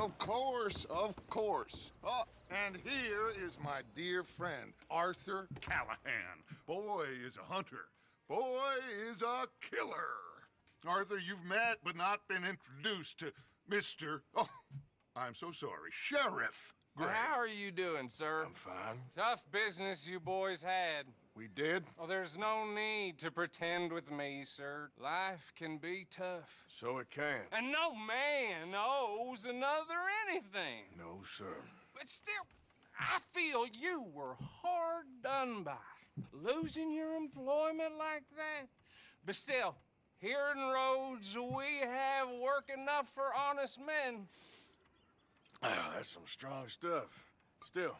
Of course, of course. Oh, and here is my dear friend, Arthur Callahan. Boy is a hunter. Boy is a killer. Arthur, you've met but not been introduced to Mr. Oh, I'm so sorry, Sheriff Gray. Well, how are you doing, sir? I'm fine. Tough business you boys had. We did? Oh, there's no need to pretend with me, sir. Life can be tough. So it can. And no man owes another anything. No, sir. But still, I feel you were hard done by. Losing your employment like that. But still, here in Rhodes, we have work enough for honest men. Ah, that's some strong stuff. Still,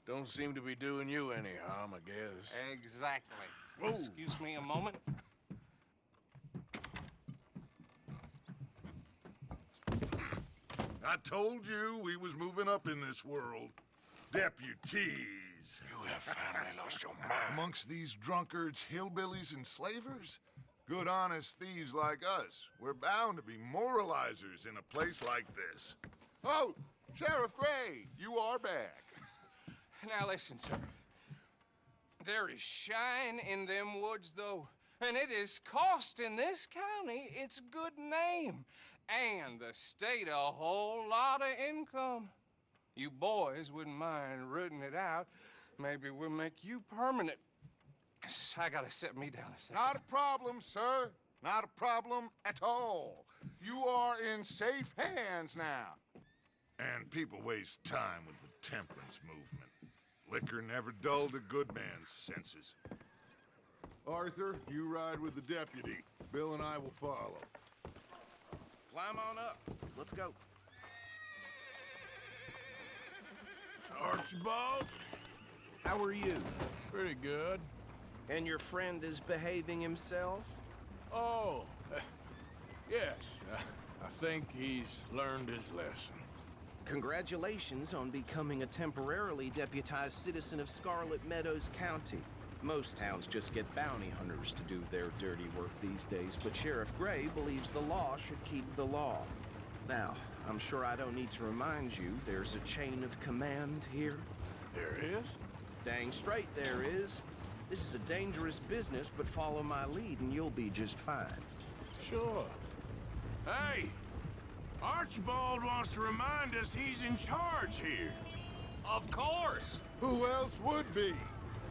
don't seem to be doing you any harm, I guess. Exactly. Whoa. Excuse me a moment. I told you we was moving up in this world. Deputies. You have finally lost your mind. Amongst these drunkards, hillbillies, and slavers? Good honest thieves like us. We're bound to be moralizers in a place like this. Oh, Sheriff Gray, you are back. Now listen, sir. There is shine in them woods, though, and it is costing this county its good name, and the state a whole lot of income. You boys wouldn't mind rooting it out. Maybe we'll make you permanent. I gotta sit me down a second. Not a problem, sir. Not a problem at all. You are in safe hands now. And people waste time with the temperance movement. Liquor never dulled a good man's senses. Arthur, you ride with the deputy. Bill and I will follow. Climb on up. Let's go. Archibald? How are you? Pretty good. And your friend is behaving himself? Oh, yes. I think he's learned his lesson. Congratulations on becoming a temporarily deputized citizen of Scarlet Meadows County. Most towns just get bounty hunters to do their dirty work these days, but Sheriff Gray believes the law should keep the law. Now, I'm sure I don't need to remind you there's a chain of command here. There is? Dang straight there is. This is a dangerous business, but follow my lead and you'll be just fine. Sure. Hey! Archibald wants to remind us he's in charge here. Of course! Who else would be?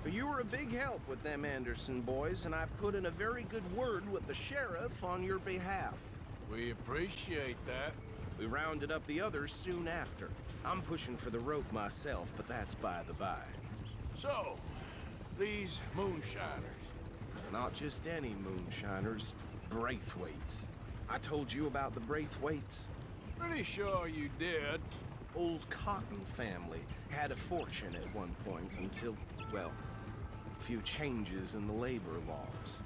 You were a big help with them Anderson boys, and I put in a very good word with the sheriff on your behalf. We appreciate that. We rounded up the others soon after. I'm pushing for the rope myself, but that's by the by. So, these moonshiners. Not just any moonshiners, Braithwaites. I told you about the Braithwaites? Pretty sure you did. Old Cotton family had a fortune at one point until, well, a few changes in the labor laws.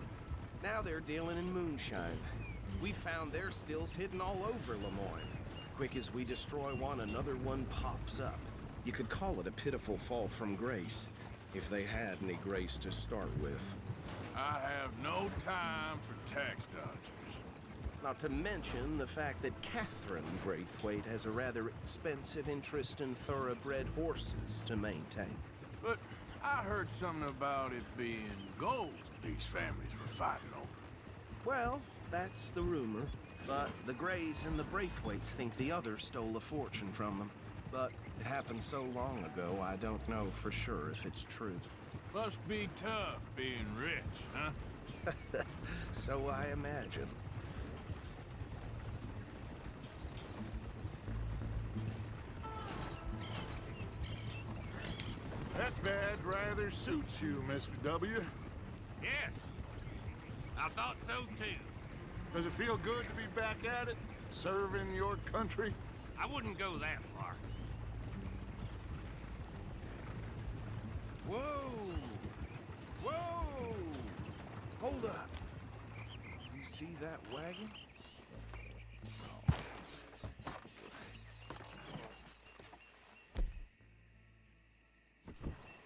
Now they're dealing in moonshine. We found their stills hidden all over Lemoyne. Quick as we destroy one, another one pops up. You could call it a pitiful fall from grace, if they had any grace to start with. I have no time for tax dodgers. Not to mention the fact that Catherine Braithwaite has a rather expensive interest in thoroughbred horses to maintain. But I heard something about it being gold these families were fighting over. Well, that's the rumor. But the Grays and the Braithwaites think the others stole a fortune from them. But it happened so long ago, I don't know for sure if it's true. Must be tough being rich, huh? So I imagine. That badge rather suits you, Mr. W. Yes, I thought so too. Does it feel good to be back at it, serving your country? I wouldn't go that far. Whoa! Whoa! Hold up. You see that wagon?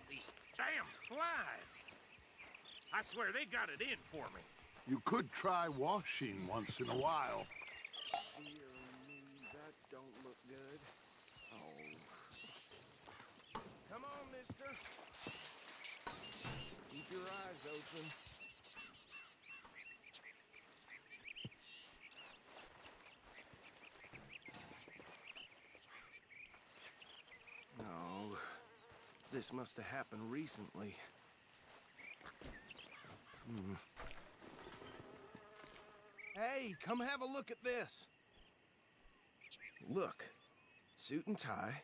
These damn flies. I swear they got it in for me. You could try washing once in a while. Dear me, that don't look good. your eyes open. No, this must have happened recently. Hey, come have a look at this. Look, suit and tie,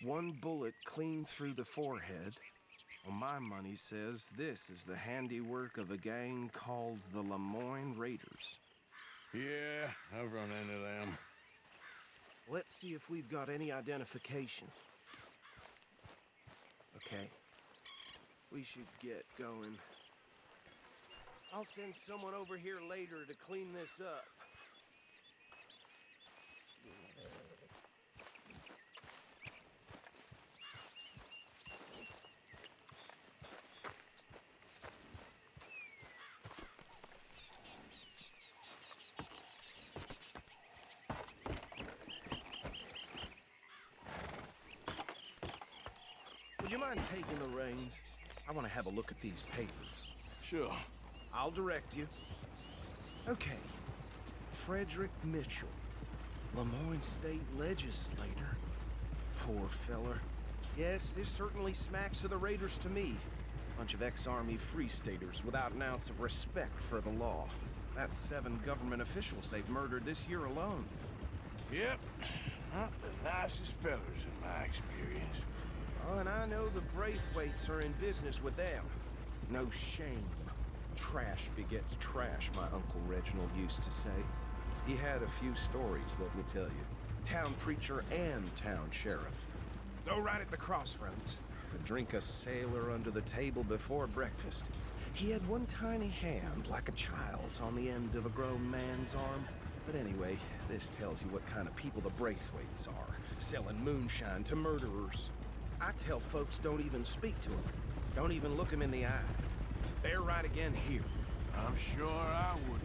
one bullet clean through the forehead. Well, my money says this is the handiwork of a gang called the Lemoyne Raiders. Yeah, I've run into them. Let's see if we've got any identification. Okay. We should get going. I'll send someone over here later to clean this up. Would you mind taking the reins? I want to have a look at these papers. Sure. I'll direct you. Okay. Frederick Mitchell, Lemoyne State Legislator. Poor feller. Yes, this certainly smacks of the Raiders to me. Bunch of ex-Army Free Staters without an ounce of respect for the law. That's 7 government officials they've murdered this year alone. Yep. Not the nicest fellers in my experience. Oh, and I know the Braithwaites are in business with them. No shame. Trash begets trash, my Uncle Reginald used to say. He had a few stories, let me tell you. Town preacher and town sheriff. Go right at the crossroads. Could drink a sailor under the table before breakfast. He had one tiny hand, like a child's, on the end of a grown man's arm. But anyway, this tells you what kind of people the Braithwaites are. Selling moonshine to murderers. I tell folks don't even speak to them. Don't even look them in the eye. They're right again here. I'm sure I wouldn't.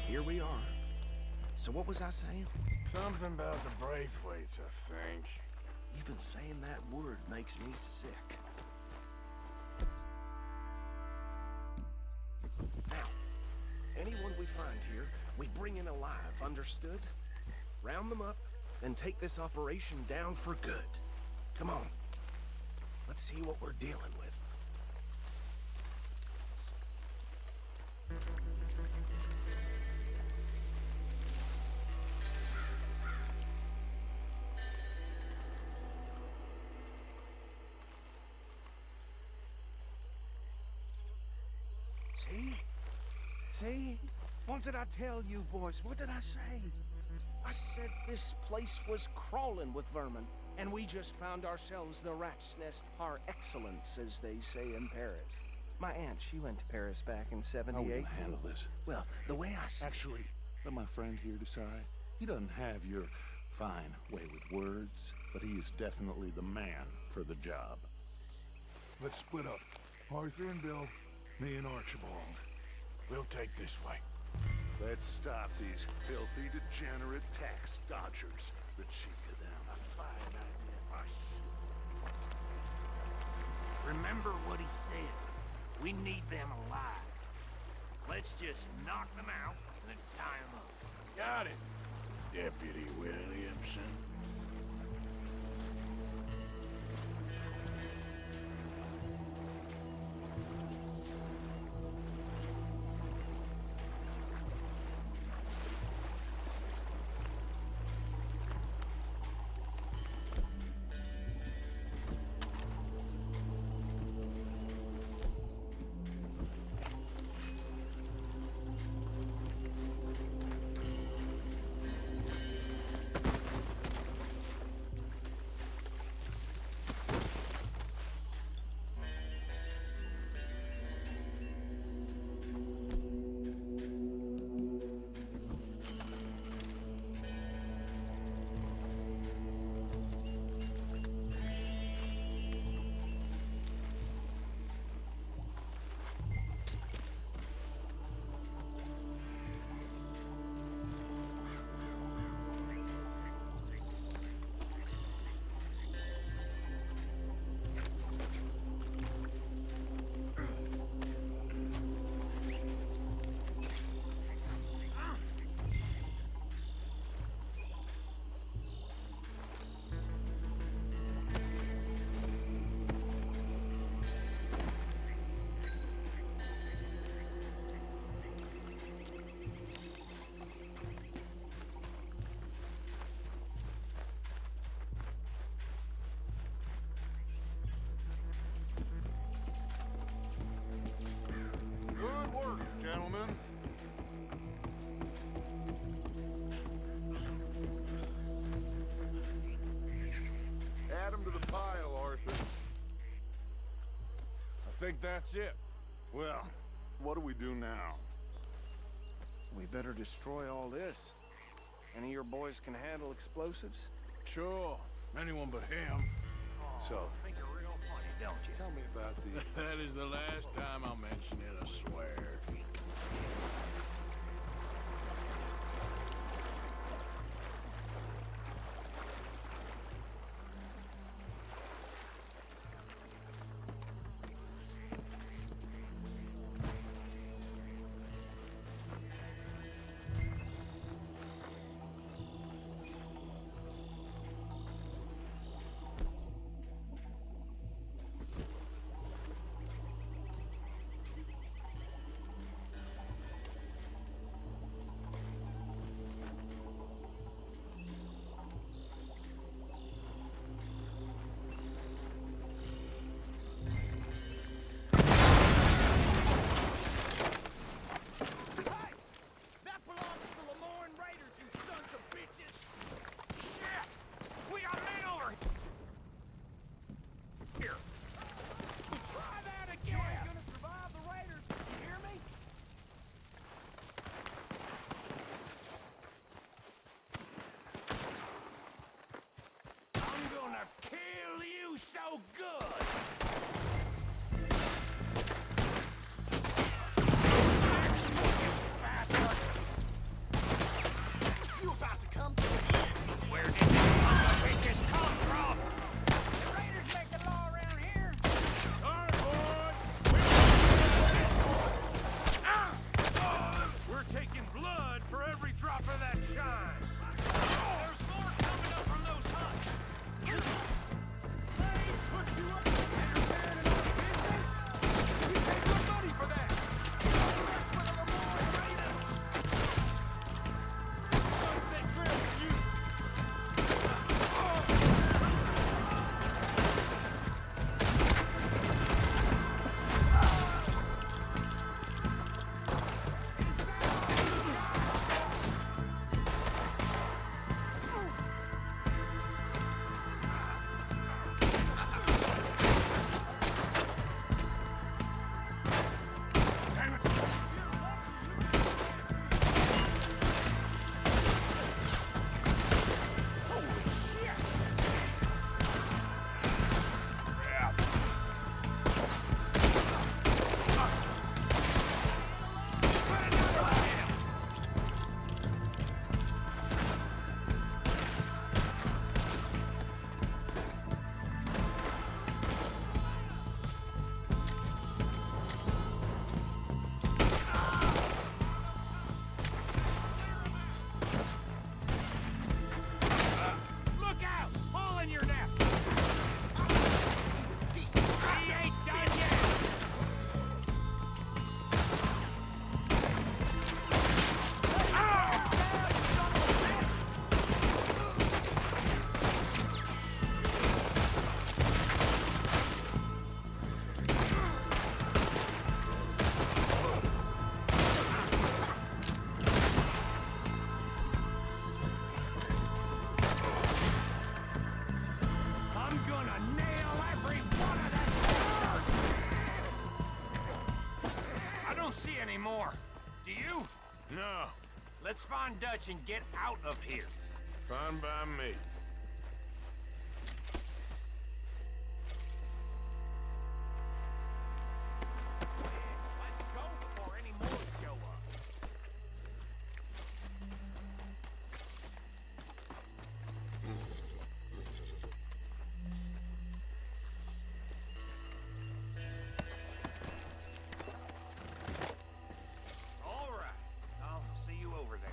Here we are. So what was I saying? Something about the Braithwaites, I think. Even saying that word makes me sick. Now, anyone we find here, we bring in alive, understood? Round them up, and take this operation down for good. Come on. Let's see what we're dealing with. See? What did I tell you, boys? What did I say? I said this place was crawling with vermin, and we just found ourselves the rat's nest par excellence, as they say in Paris. My aunt, she went to Paris back in '78. How will you handle this? Well, the way I see Actually, let my friend here decide. He doesn't have your fine way with words, but he is definitely the man for the job. Let's split up. Arthur and Bill, me and Archibald. We'll take this way. Let's stop these filthy, degenerate tax dodgers. The cheek of them. A fine idea. Remember what he said. We need them alive. Let's just knock them out and then tie them up. Got it, Deputy Williamson. think that's it. Well, what do we do now? We better destroy all this. Any of your boys can handle explosives? Sure, anyone but him. So, Think you're real funny, don't you? tell me about the... That is the last time I'll mention it, I swear. That belongs to the Lemoyne Raiders, you sons of bitches! Shit! We got men over here! Try that again! You ain't gonna survive the Raiders, you hear me? I'm gonna kill you so good! You about to come to me? Where did these sons of bitches come from? The Raiders make the law around here. All right, boys! We're taking blood for every drop of that shine. There's more coming up from those huts. Please put you up to interfering in our business. We pay good money for that. That's what the Lemoyne Raiders. What's that drill for you? Look out! Hole in your neck! He ain't done yet! I'm gonna nail every one of them birds! I don't see any more. Do you? No, Let's find Dutch and get out of here. fine by me. Let's go before any more show up. All right. I'll see you over there.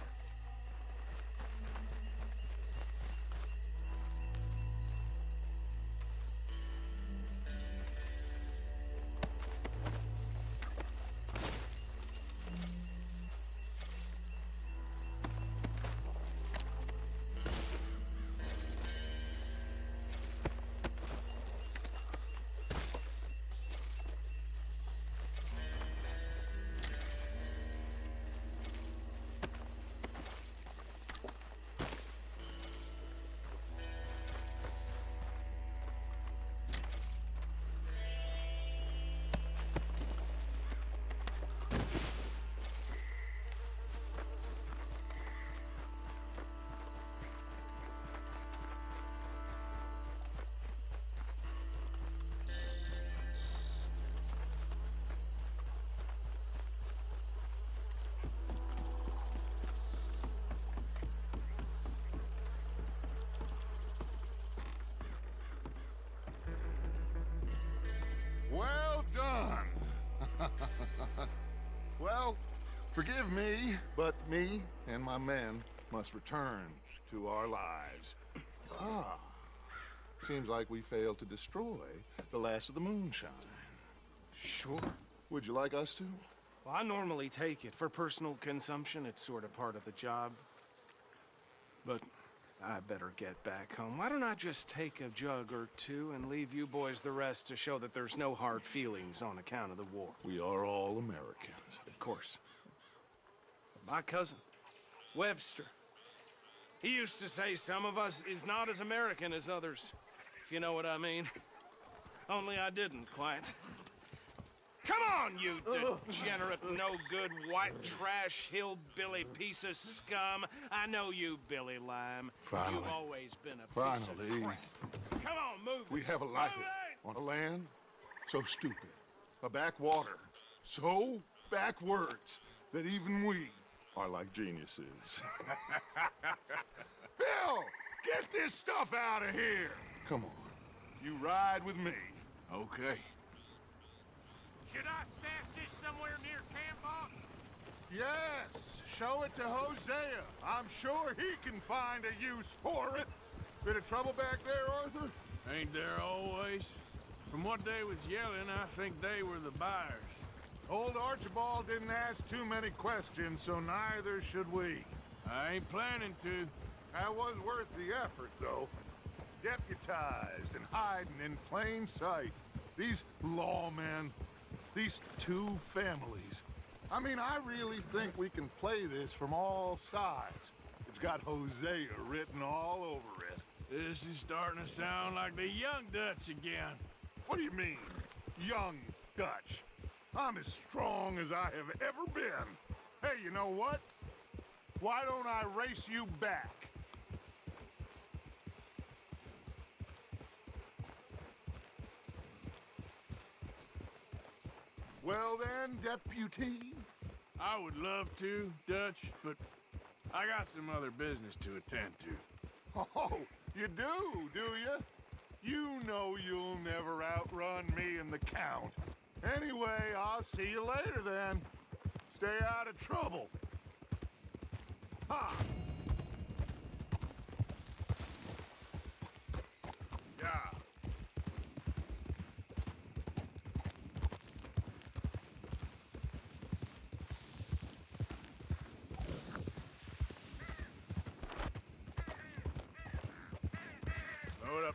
Forgive me, but me and my men must return to our lives. Ah. Seems like we failed to destroy the last of the moonshine. Sure. Would you like us to? Well, I normally take it. For personal consumption, it's sort of part of the job. But I better get back home. Why don't I just take a jug or two and leave you boys the rest to show that there's no hard feelings on account of the war? We are all Americans. Of course. My cousin, Webster, he used to say some of us is not as American as others, if you know what I mean. Only I didn't quite. Come on, you degenerate, no-good, white trash, hillbilly piece of scum. I know you, Billy Lime. Finally. You've always been a piece of Finally. crap. Come on, move We it. have a life Move it! on a land so stupid, a backwater so backwards that even we are like geniuses. Bill, get this stuff out of here! Come on, you ride with me. Okay. Should I stash this somewhere near camp, boss? Yes, show it to Hosea. I'm sure he can find a use for it. Bit of trouble back there, Arthur? Ain't there always? From what they was yelling, I think they were the buyers. Old Archibald didn't ask too many questions, so neither should we. I ain't planning to. That was worth the effort, though. Deputized and hiding in plain sight. These lawmen, these two families. I mean, I really think we can play this from all sides. It's got Hosea written all over it. This is starting to sound like the Young Dutch again. What do you mean, young Dutch? I'm as strong as I have ever been. Hey, you know what? Why don't I race you back? Well then, deputy. I would love to, Dutch, but I got some other business to attend to. Oh, you do you? You know you'll never outrun me and the Count. Anyway, I'll see you later then. Stay out of trouble. Ha! Yeah. Load up.